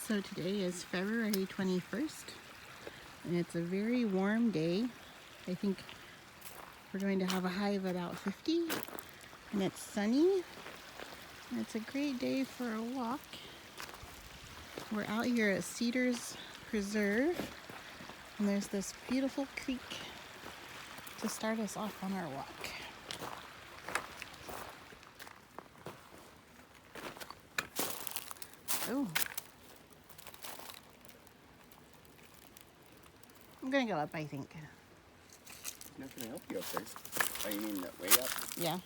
So today is February 21st, and it's a very warm day. I think we're going to have a high of about 50, and it's sunny, and it's a great day for a walk. We're out here at Cedars Preserve, and there's this beautiful creek to start us off on our walk. Oh, I'm gonna go up, I think. I'm not gonna help you up there. Oh, you mean that way up? Yeah.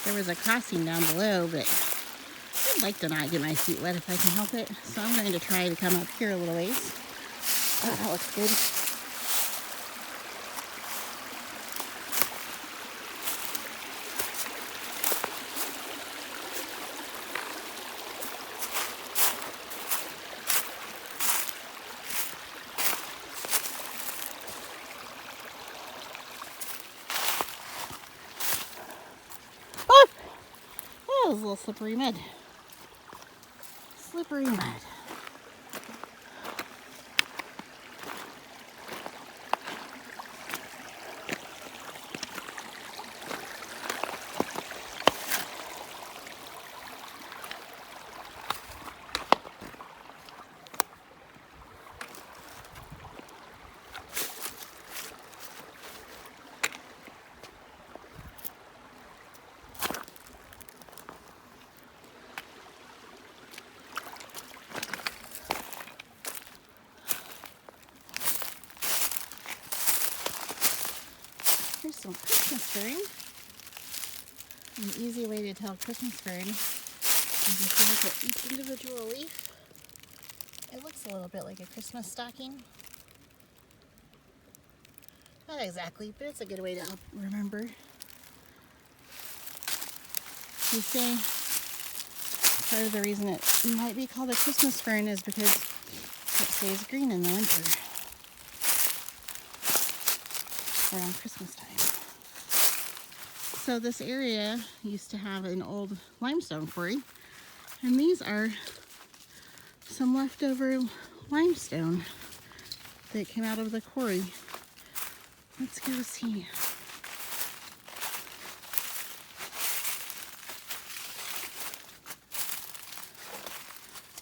There was a crossing down below, but I'd like to not get my feet wet if I can help it. So I'm going to try to come up here a little ways. Oh, that looks good. Oh! Oh, that was a little slippery mud. Slippery mud. Here's some Christmas fern. An easy way to tell Christmas fern is if you look at each individual leaf. It looks a little bit like a Christmas stocking. Not exactly, but it's a good way to help remember. They say part of the reason it might be called a Christmas fern is because it stays green in the winter around Christmas time. So this area used to have an old limestone quarry, and these are some leftover limestone that came out of the quarry. Let's go see.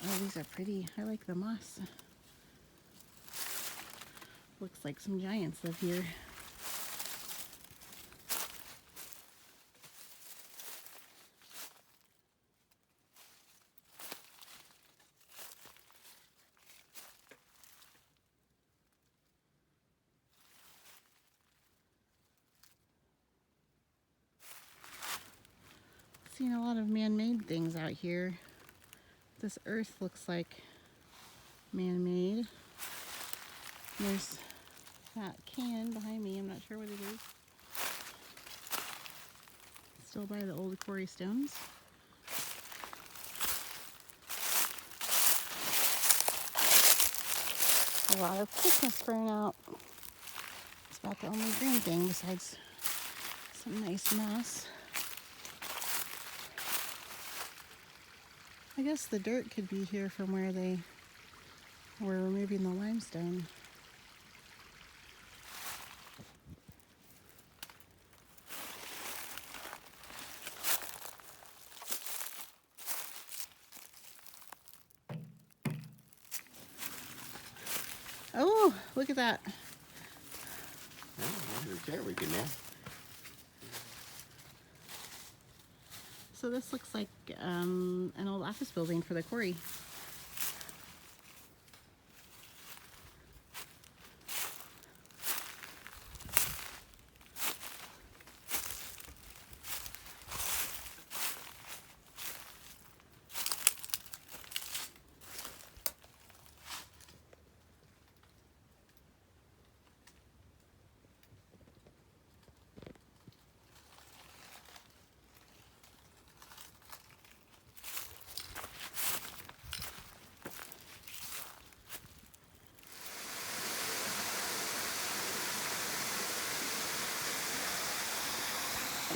Oh, these are pretty. I like the moss. Looks like some giants live here. Seen a lot of man-made things out here. This earth looks like man-made. There's that can behind me. I'm not sure what it is. Still by the old quarry stones. A lot of Christmas fern out. It's about the only green thing besides some nice moss. I guess the dirt could be here from where they were removing the limestone. Oh, look at that. There we go now. So this looks like an old office building for the quarry.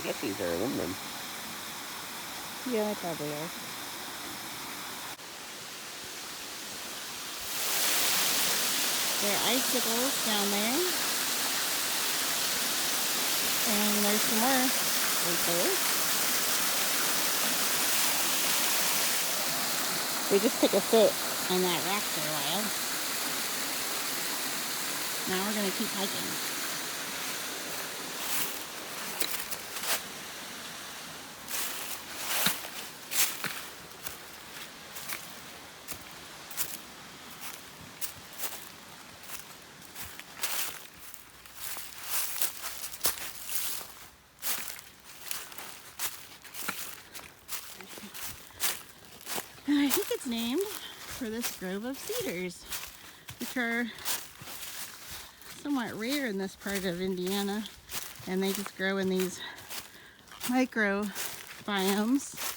I guess these are aluminum. Yeah, they probably are. There are icicles down there. And there's some more right there. We just took a sit on that rock for a while. Now we're going to keep hiking. And I think it's named for this grove of cedars, which are somewhat rare in this part of Indiana, and they just grow in these micro biomes.